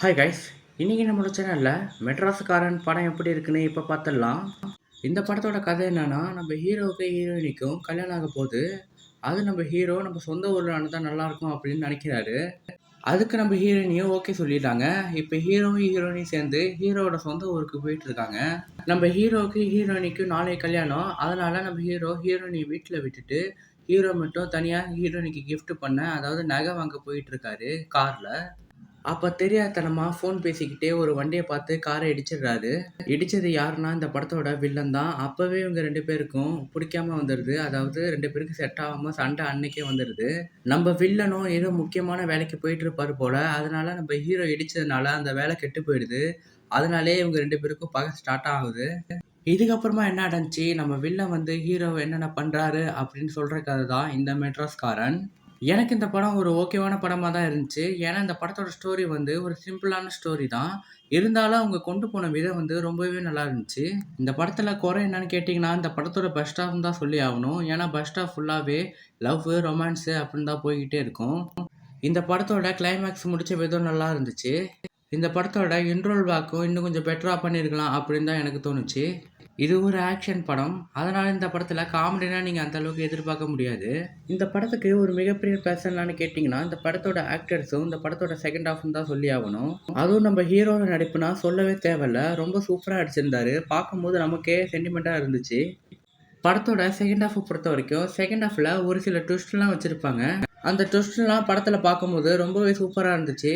Hi guys. இன்னைக்கு நம்மளோட சேனல்ல மெட்ராஸ்காரன் படம் எப்படி இருக்குன்னு இப்போ பார்த்துடலாம். இந்த படத்தோட கதை என்னன்னா, நம்ம ஹீரோவுக்கு ஹீரோயினிக்கும் கல்யாணம் ஆக போகுது. அது நம்ம ஹீரோ நம்ம சொந்த ஊர்ல நடந்தா நல்லா இருக்கும் அப்படின்னு நினைக்கிறாரு. அதுக்கு நம்ம ஹீரோயினியும் ஓகே சொல்லிட்டாங்க. இப்போ ஹீரோவும் ஹீரோயினியும் சேர்ந்து ஹீரோவோட சொந்த ஊருக்கு போயிட்டு இருக்காங்க. நம்ம ஹீரோவுக்கு ஹீரோயினிக்கும் நாளைய கல்யாணம். அதனால நம்ம ஹீரோ ஹீரோயினி வீட்டில் விட்டுட்டு ஹீரோ மட்டும் தனியாக ஹீரோயினிக்கு gift பண்ண, அதாவது நகை வாங்க போயிட்டு இருக்காரு கார்ல. அப்ப தெரியாத்தனமா ஃபோன் பேசிக்கிட்டே ஒரு வண்டிய பார்த்து கார இடிச்சிடுறாரு. இடிச்சது யாருன்னா, இந்த படத்தோட வில்லன் தான். அப்பவே இவங்க 2 பேருக்கும் புடிக்காம வந்துருது. அதாவது 2 பேருக்கும் செட் ஆகாம சண்டை அன்னைக்கே வந்துருது. நம்ம வில்லனும் ஏதோ முக்கியமான வேலைக்கு போயிட்டு இருப்பாரு போல. அதனால நம்ம ஹீரோ இடிச்சதுனால அந்த வேலை கெட்டு போயிடுது. அதனாலேயே இவங்க 2 பேருக்கும் பகை ஸ்டார்ட் ஆகுது. இதுக்கப்புறமா என்ன நடந்துச்சு, நம்ம வில்லன் வந்து ஹீரோவ என்னென்ன பண்றாரு அப்படின்னு சொல்ற கதை தான் இந்த மெட்ராஸ்காரன். எனக்கு இந்த படம் ஒரு ஓகேவான படமா தான் இருந்துச்சு. ஏன்னா, இந்த படத்தோட ஸ்டோரி வந்து ஒரு சிம்பிளான ஸ்டோரி தான். இருந்தாலும் அவங்க கொண்டு போன விதம் வந்து ரொம்பவே நல்லா இருந்துச்சு. இந்த படத்துல குறை என்னன்னு கேட்டீங்கன்னா, இந்த படத்தோட ஃபர்ஸ்ட் ஹாஃப்ன்னு தான் சொல்லி ஆகணும். ஏன்னா, ஃபர்ஸ்ட் ஹாஃப் ஃபுல்லாவே லவ்வு, ரொமான்ஸு அப்படின்னு தான் போய்க்கிட்டே இருக்கும். இந்த படத்தோட கிளைமேக்ஸ் முடிச்ச விதம் நல்லா இருந்துச்சு. இந்த படத்தோட இன்ட்ரோல் பிளாக்கும் இன்னும் கொஞ்சம் பெட்டரா பண்ணியிருக்கலாம் அப்படின்னு தான் எனக்கு தோணுச்சு. இது ஒரு ஆக்ஷன் படம். அதனால இந்த படத்துல காமெடினா நீங்க அந்த அளவுக்கு எதிர்பார்க்க முடியாது. இந்த படத்துக்கு ஒரு மிகப்பெரிய ப்ளஸ் என்னன்னு கேட்டீங்கன்னா, இந்த படத்தோட ஆக்டர்ஸும் இந்த படத்தோட செகண்ட் ஹாஃப்ன்னு தான் சொல்லி ஆகணும். அதுவும் நம்ம ஹீரோவோட நடிப்புனா சொல்லவே தேவையில்ல. ரொம்ப சூப்பரா நடிச்சிருந்தாரு. பார்க்கும்போது நமக்கே சென்டிமெண்டா இருந்துச்சு. படத்தோட செகண்ட் ஹாஃப் பொறுத்தவரைக்கும், செகண்ட் ஹாஃப்ல ஒரு சில ட்விஸ்ட்லாம் வச்சிருப்பாங்க. அந்த ட்விஸ்ட்லாம் படத்துல பார்க்கும்போது ரொம்பவே சூப்பரா இருந்துச்சு.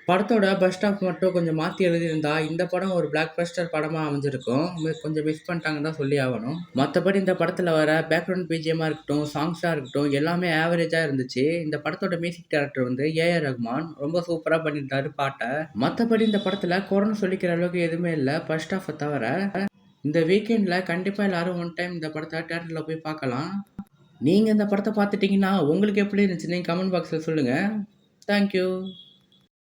படத்தோட ஃபர்ஸ்ட் ஹாஃப் மட்டும் கொஞ்சம் மாத்தி எழுதியிருந்தா, இந்த படம் ஒரு பிளாக் பஸ்டர் படமா அமைஞ்சிருக்கும். கொஞ்சம் மிஸ் பண்ணிட்டாங்கன்னு தான் சொல்லி ஆகணும். மத்தபடி இந்த படத்துல வர பேக்ரவுண்ட் பிஜிஎம்மா இருக்கட்டும், சாங்ஸா இருக்கட்டும், எல்லாமே ஆவரேஜா இருந்துச்சு. இந்த படத்தோட மியூசிக் டைரக்டர் வந்து ஏ.ஆர். ரகுமான் ரொம்ப சூப்பரா பண்ணியிருந்தாரு பாட்ட. மத்தபடி இந்த படத்துல குறைன்னு சொல்லிக்கிற அளவுக்கு எதுவுமே இல்ல, ஃபர்ஸ்ட் ஹாஃப்ப தவிர. இந்த வீக்கெண்ட்ல கண்டிப்பா எல்லாரும் ஒன் டைம் இந்த படத்த தியேட்டர்ல போய் பார்க்கலாம். நீங்க இந்த படத்த பார்த்துட்டீங்கன்னா, உங்களுக்கு எப்படி இருந்துச்சுன்னு கமெண்ட் பாக்ஸ்ல சொல்லுங்க. Thank you.